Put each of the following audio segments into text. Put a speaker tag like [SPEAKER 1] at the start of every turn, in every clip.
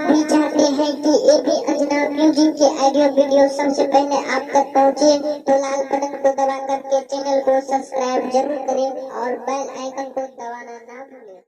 [SPEAKER 1] भी चाहते हैं कि एबी अंजना म्यूजिक के ऑडियो वीडियो सबसे पहले आप तक पहुंचे तो लाल बटन को दबा करके चैनल को सब्सक्राइब जरूर करें और बेल आइकन को दबाना ना भूलें।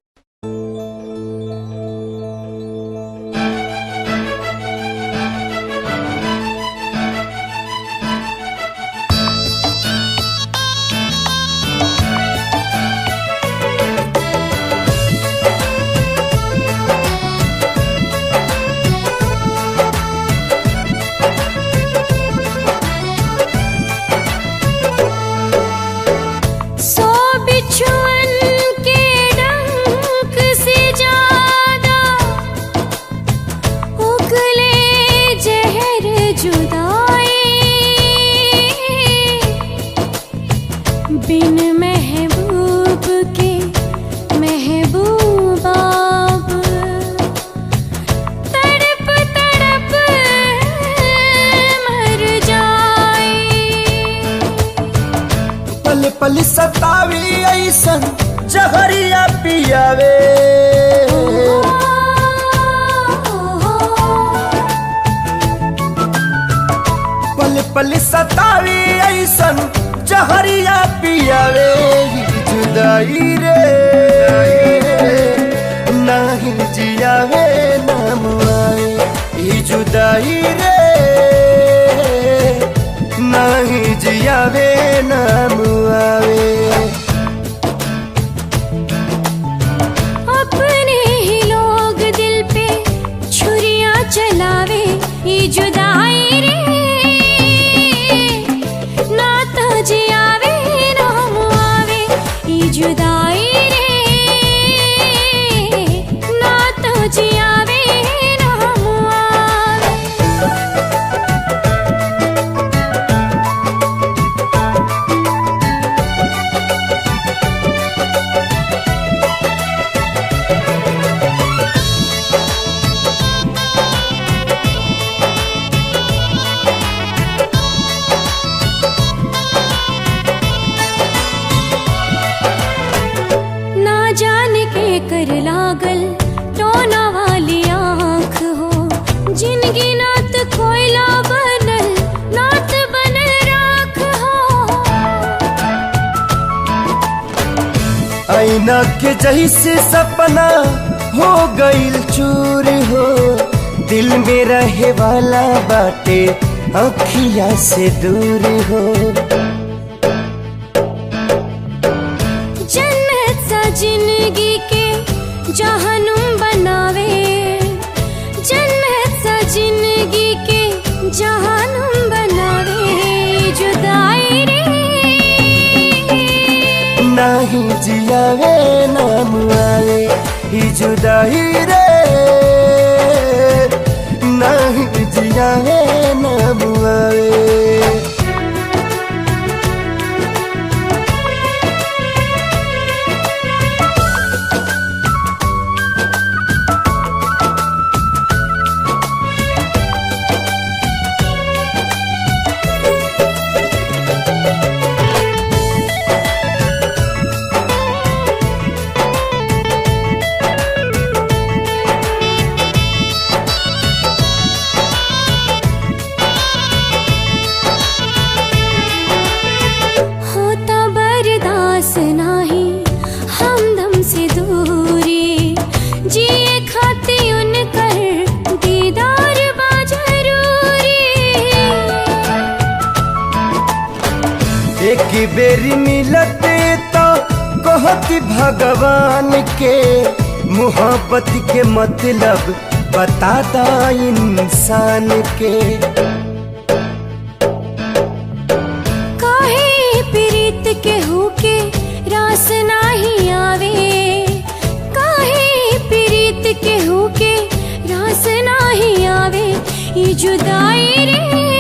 [SPEAKER 2] बिन महबूब के महबूब आप तड़प तड़प मर जाए।
[SPEAKER 3] पल पल सतावी ऐसन जहरिया पियावे, पल पल सतावी ऐसन जहरिया पियावे। जुदाई रे नहीं जियावे नाम आए, जुदाई रे नहीं जियावे नाम आवे।
[SPEAKER 2] अपने ही लोग दिल पे छुरियां चलावे, ये जुदाई रे ना तो जियावे नाम आवे। ये जुदाई रे ना तो जियावे नाम आवे। जाने के कर लागल टोना वाली आँख हो, जिनगी नात कोयला बनल नात बनल राख हो।
[SPEAKER 3] आईना के जैसे सपना हो गईल चूर हो, दिल में रहे वाला बाटे अखिया से दूर हो।
[SPEAKER 2] जिंदगी के जहनुम बनावे, जन्नत सा जिंदगी के जहनुम बनावे। जुदाई रे
[SPEAKER 3] नहीं जियावे नाम आवे, जुदाई रे नहीं जियावे नाम आवे।
[SPEAKER 2] नाही हमदम से दूरी, जिए खाती उनकर दीदार बा जरूरी।
[SPEAKER 3] एक बेरी मिलते तो कहती भगवान के, मोहब्बत के मतलब बताता इंसान के।
[SPEAKER 2] के होके रास नाही आवे, काहे प्रीत के होके रास नाही आवे। ये जुदाई रे